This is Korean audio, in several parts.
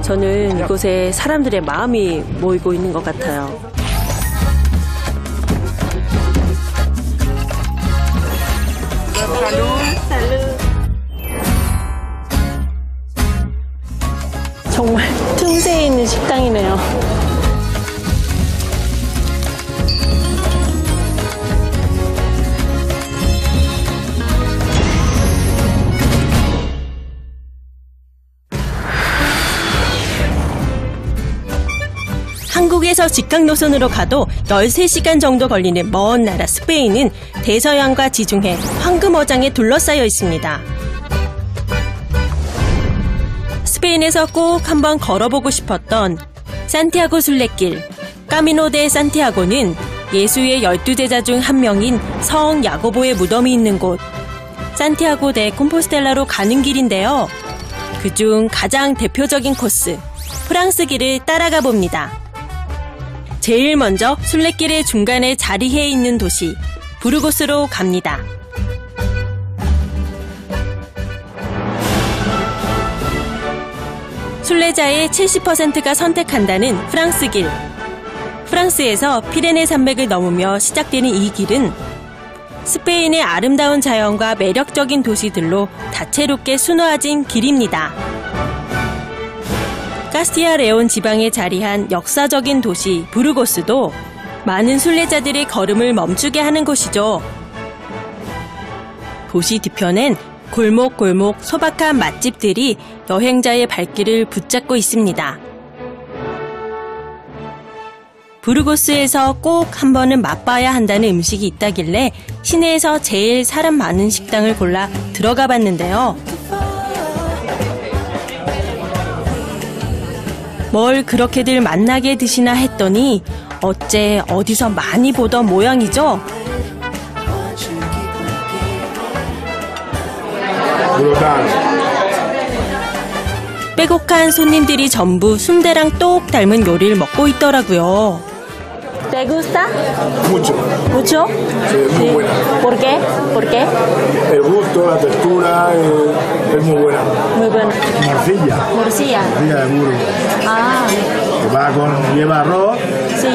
저는 이곳에 사람들의 마음이 모이고 있는 것 같아요. 정말 틈새에 있는 식당이네요. 한국에서 직항 노선으로 가도 13시간 정도 걸리는 먼 나라 스페인은 대서양과 지중해, 황금어장에 둘러싸여 있습니다. 스페인에서 꼭 한번 걸어보고 싶었던 산티아고 순례길, 까미노 데 산티아고는 예수의 12제자 중 한 명인 성 야고보의 무덤이 있는 곳, 산티아고 데 콤포스텔라로 가는 길인데요. 그중 가장 대표적인 코스, 프랑스길을 따라가 봅니다. 제일 먼저 순례길의 중간에 자리해 있는 도시 부르고스로 갑니다. 순례자의 70%가 선택한다는 프랑스길. 프랑스에서 피레네 산맥을 넘으며 시작되는 이 길은 스페인의 아름다운 자연과 매력적인 도시들로 다채롭게 수놓아진 길입니다. 카스티아 레온 지방에 자리한 역사적인 도시 부르고스도 많은 순례자들의 걸음을 멈추게 하는 곳이죠. 도시 뒤편엔 골목골목 소박한 맛집들이 여행자의 발길을 붙잡고 있습니다. 부르고스에서 꼭 한 번은 맛봐야 한다는 음식이 있다길래 시내에서 제일 사람 많은 식당을 골라 들어가 봤는데요. 뭘 그렇게들 맛나게 드시나 했더니 어째 어디서 많이 보던 모양이죠? 빼곡한 손님들이 전부 순대랑 똑 닮은 요리를 먹고 있더라고요. ¿Te gusta? Mucho. ¿Mucho? Sí, es muy buena. ¿Por qué? ¿Por qué? El gusto, la textura es muy buena. Muy buena. Morcilla. Morcilla. Morcilla de burro. Ah. Que lleva arroz, Sí.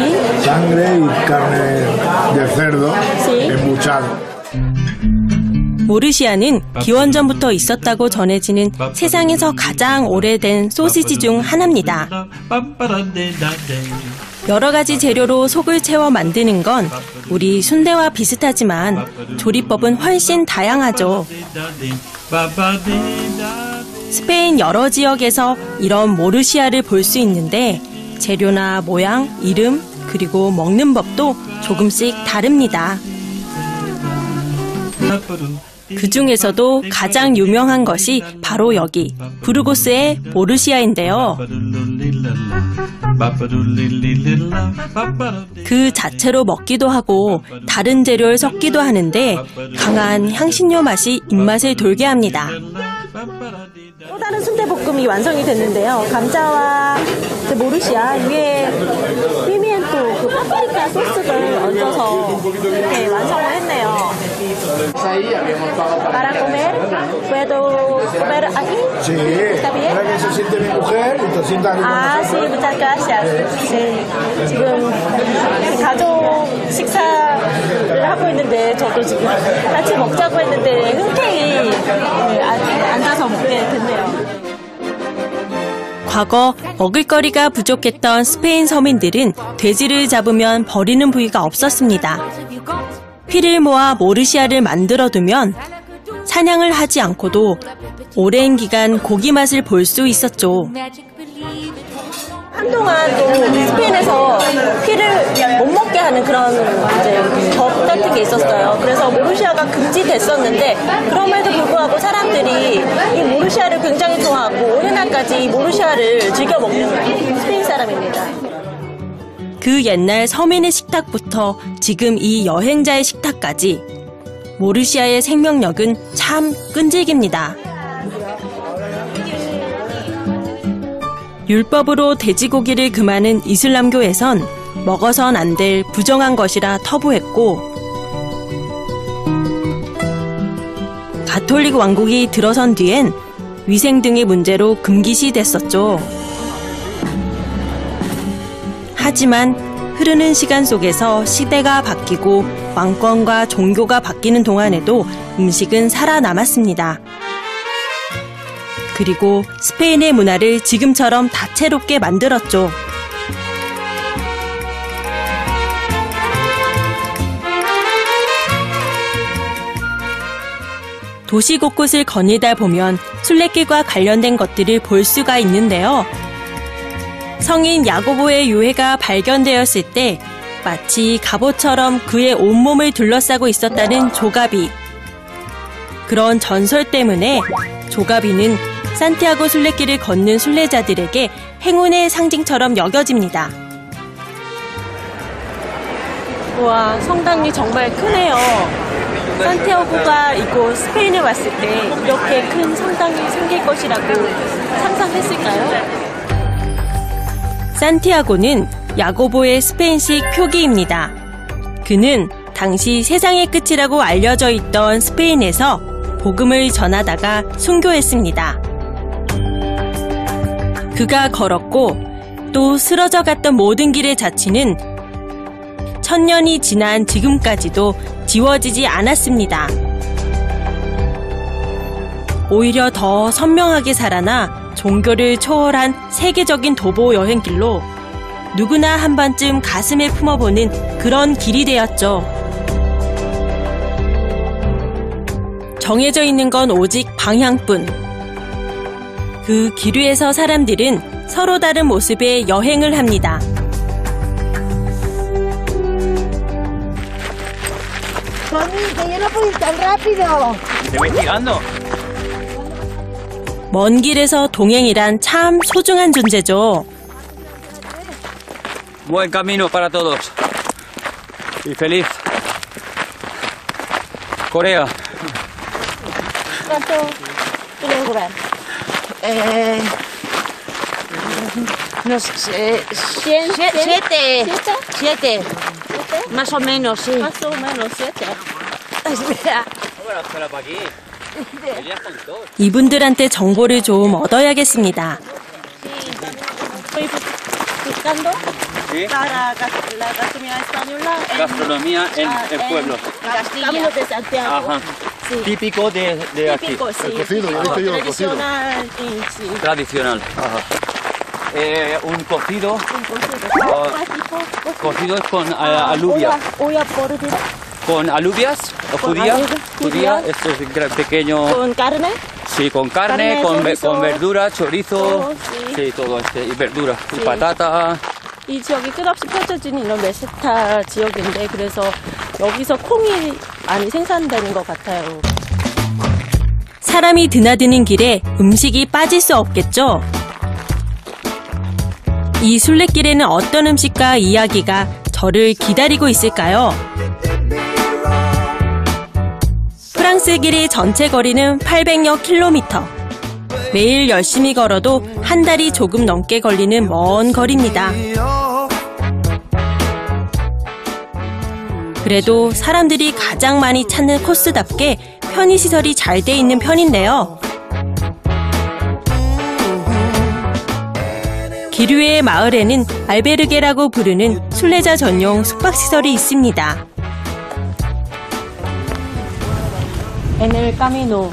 sangre y carne de cerdo Sí. embuchado. 모르시아는 기원전부터 있었다고 전해지는 세상에서 가장 오래된 소시지 중 하나입니다. 여러 가지 재료로 속을 채워 만드는 건 우리 순대와 비슷하지만 조리법은 훨씬 다양하죠. 스페인 여러 지역에서 이런 모르시아를 볼 수 있는데 재료나 모양, 이름, 그리고 먹는 법도 조금씩 다릅니다. 그 중에서도 가장 유명한 것이 바로 여기 부르고스의 모르시아인데요. 그 자체로 먹기도 하고 다른 재료를 섞기도 하는데 강한 향신료 맛이 입맛을 돌게 합니다. 또 다른 순대볶음이 완성이 됐는데요. 감자와 모르시아 위에 피미엔토, 그 파프리카 소스를 얹어서 이렇게 완성을 했네요. Para comer, ¿puedo comer aquí? Sí. ¿Está bien? Para que se siente mi mujer y te sientas aquí con 아, sí, muchas gracias. 네, 지금 가족 식사를 하고 있는데 저도 지금 같이 먹자고 했는데 흔쾌히 앉아서 먹게 됐네요. 과거 먹을거리가 부족했던 스페인 서민들은 돼지를 잡으면 버리는 부위가 없었습니다. 피를 모아 모르시아를 만들어두면 사냥을 하지 않고도 오랜 기간 고기 맛을 볼 수 있었죠. 한동안 또 스페인에서 피를 못 먹게 하는 그런 이제 법 같은 게 있었어요. 그래서 모르시아가 금지됐었는데 그럼에도 불구하고 사람들이 이 모르시아를 굉장히 좋아하고 오늘날까지 이 모르시아를 즐겨 먹는 스페인 사람입니다. 그 옛날 서민의 식탁부터 지금 이 여행자의 식탁까지 모르시아의 생명력은 참 끈질깁니다. 율법으로 돼지고기를 금하는 이슬람교에선 먹어선 안 될 부정한 것이라 터부했고 가톨릭 왕국이 들어선 뒤엔 위생 등의 문제로 금기시됐었죠. 하지만 흐르는 시간 속에서 시대가 바뀌고 왕권과 종교가 바뀌는 동안에도 음식은 살아남았습니다. 그리고 스페인의 문화를 지금처럼 다채롭게 만들었죠. 도시 곳곳을 거닐다 보면 순례길과 관련된 것들을 볼 수가 있는데요. 성인 야고보의 유해가 발견되었을 때 마치 갑옷처럼 그의 온몸을 둘러싸고 있었다는 조가비. 그런 전설 때문에 조가비는 산티아고 순례길을 걷는 순례자들에게 행운의 상징처럼 여겨집니다. 우와, 성당이 정말 크네요. 산티아고가 이곳 스페인에 왔을 때 이렇게 큰 성당이 생길 것이라고 상상했을까요? 산티아고는 야고보의 스페인식 표기입니다. 그는 당시 세상의 끝이라고 알려져 있던 스페인에서 복음을 전하다가 순교했습니다. 그가 걸었고 또 쓰러져 갔던 모든 길의 자취는 1000년이 지난 지금까지도 지워지지 않았습니다. 오히려 더 선명하게 살아나 종교를 초월한 세계적인 도보 여행길로 누구나 한 번쯤 가슴에 품어보는 그런 길이 되었죠. 정해져 있는 건 오직 방향뿐. 그 길 위에서 사람들은 서로 다른 모습의 여행을 합니다. 먼 길에서 동행이란 참 소중한 존재죠. Buen camino para todos. Y feliz. Corea. ¿Cuánto kilogramos? No sé, siete. Más o menos, sí. Más o menos 7. Espera. 이분들한테 정보를 좀 얻어야겠습니다. Buscando ¿Sí? para la gastronomía española Gastronomía en el pueblo. Camino de Santiago. Ajá. Sí. Típico de aquí. Típico, sí. El cocido, yo he visto yo el cocido. Tradicional, sí. Tradicional. Ajá. Un cocido. Cocido es con alubia. Olla podrida. Con alubias o Con judía. judía. Esto es pequeño. Con carne. Sí, con carne, chorizo. con verdura, chorizo. Sí. Sí, todo y verdura. Y Sí. patata. 이 지역이 끝없이 펼쳐진 이런 메세타 지역인데 그래서 여기서 콩이 많이 생산되는 것 같아요. 사람이 드나드는 길에 음식이 빠질 수 없겠죠? 이 순례길에는 어떤 음식과 이야기가 저를 기다리고 있을까요? 프랑스 길의 전체 거리는 800여 킬로미터. 매일 열심히 걸어도 한 달이 조금 넘게 걸리는 먼 거리입니다. 그래도 사람들이 가장 많이 찾는 코스답게 편의시설이 잘 돼 있는 편인데요. 길 위의 마을에는 알베르게라고 부르는 순례자 전용 숙박시설이 있습니다. En el camino.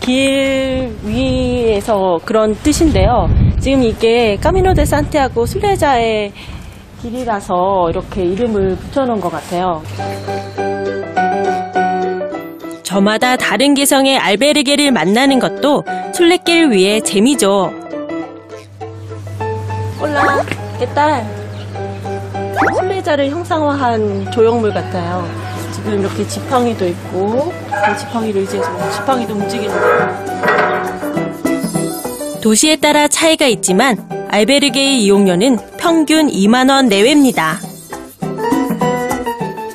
길 위에서 그런 뜻인데요. 지금 이게 까미노 데 산티아고 순례자의 길이라서 이렇게 이름을 붙여놓은 것 같아요. 저마다 다른 개성의 알베르게를 만나는 것도 순례길 위의 재미죠. 올라, 깨딸. 순례자를 형상화한 조형물 같아요. 지금 이렇게 지팡이도 있고, 그 지팡이를 이제 지팡이도 움직이는데. 도시에 따라 차이가 있지만 알베르게의 이용료는 평균 2만 원 내외입니다.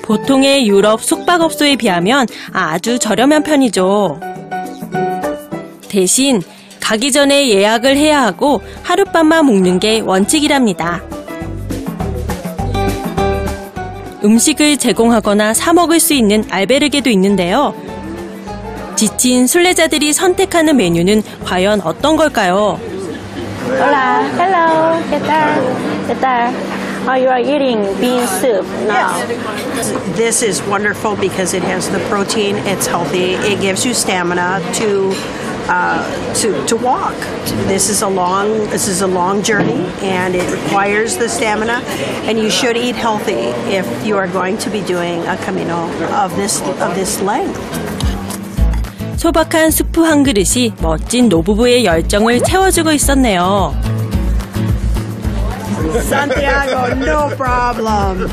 보통의 유럽 숙박업소에 비하면 아주 저렴한 편이죠. 대신 가기 전에 예약을 해야 하고 하룻밤만 묵는 게 원칙이랍니다. 음식을 제공하거나 사 먹을 수 있는 알베르게도 있는데요. 지친 순례자들이 선택하는 메뉴는 과연 어떤 걸까요? Hola, hello, ¿qué tal? ¿Qué tal? You are eating bean soup now. This is wonderful because it has the protein, it's healthy, it gives you stamina to walk. This is a long journey and it requires the stamina, and you should eat healthy if you are going to be doing a camino of this length. 소박한 수프 한 그릇이 멋진 노부부의 열정을 채워주고 있었네요. Santiago, no problem.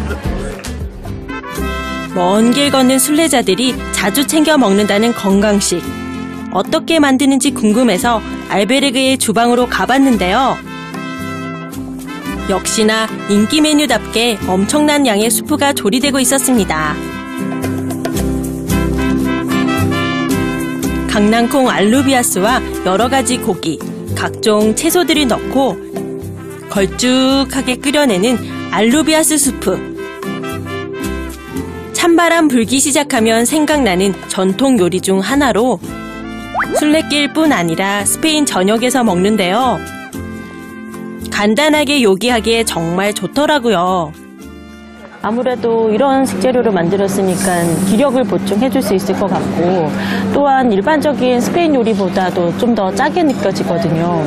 먼 길 걷는 순례자들이 자주 챙겨 먹는다는 건강식. 어떻게 만드는지 궁금해서 알베르게의 주방으로 가봤는데요. 역시나 인기 메뉴답게 엄청난 양의 수프가 조리되고 있었습니다. 강낭콩 알루비아스와 여러 가지 고기, 각종 채소들을 넣고 걸쭉하게 끓여내는 알루비아스 수프. 찬바람 불기 시작하면 생각나는 전통 요리 중 하나로 순례길뿐 아니라 스페인 전역에서 먹는데요. 간단하게 요기하기에 정말 좋더라고요. 아무래도 이런 식재료를 만들었으니까 기력을 보충해 줄 수 있을 것 같고, 또한 일반적인 스페인 요리보다도 좀 더 짜게 느껴지거든요.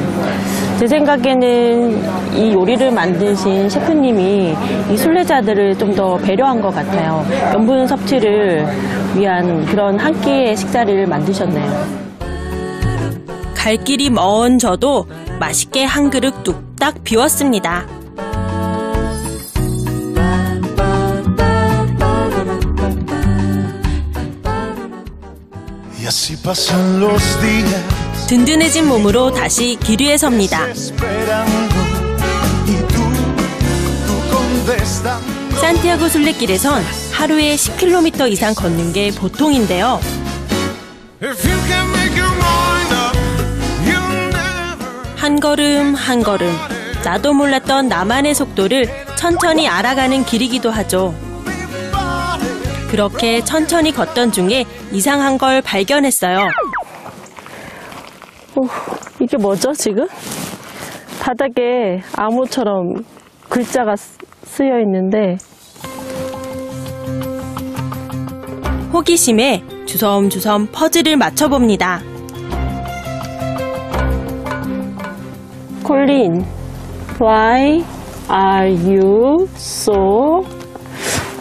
제 생각에는 이 요리를 만드신 셰프님이 이 순례자들을 좀 더 배려한 것 같아요. 염분 섭취를 위한 그런 한 끼의 식사를 만드셨네요. 갈 길이 먼 저도 맛있게 한 그릇 뚝딱 비웠습니다. 든든해진 몸으로 다시 길 위에 섭니다. 산티아고 순례길에선 하루에 10km 이상 걷는 게 보통인데요. 한 걸음 한 걸음 나도 몰랐던 나만의 속도를 천천히 알아가는 길이기도 하죠. 그렇게 천천히 걷던 중에 이상한 걸 발견했어요. 이게 뭐죠, 지금? 바닥에 암호처럼 글자가 쓰여 있는데, 호기심에 주섬주섬 퍼즐을 맞춰봅니다. 콜린, why are you so?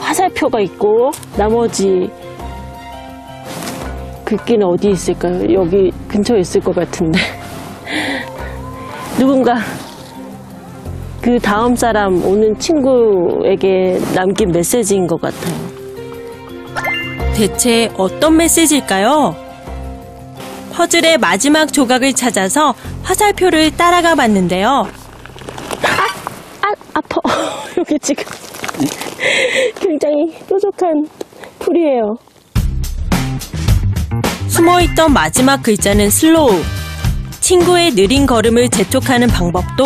화살표가 있고 나머지 글귀는 어디 있을까요? 여기 근처에 있을 것 같은데. 누군가 그 다음 사람 오는 친구에게 남긴 메시지인 것 같아요. 대체 어떤 메시지일까요? 퍼즐의 마지막 조각을 찾아서 화살표를 따라가 봤는데요. 아파. 여기 지금 굉장히 뾰족한 풀이에요. 숨어있던 마지막 글자는 슬로우. 친구의 느린 걸음을 재촉하는 방법도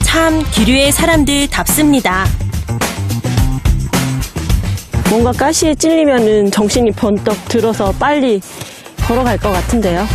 참 기류의 사람들답습니다. 뭔가 가시에 찔리면은 정신이 번떡 들어서 빨리 걸어갈 것 같은데요.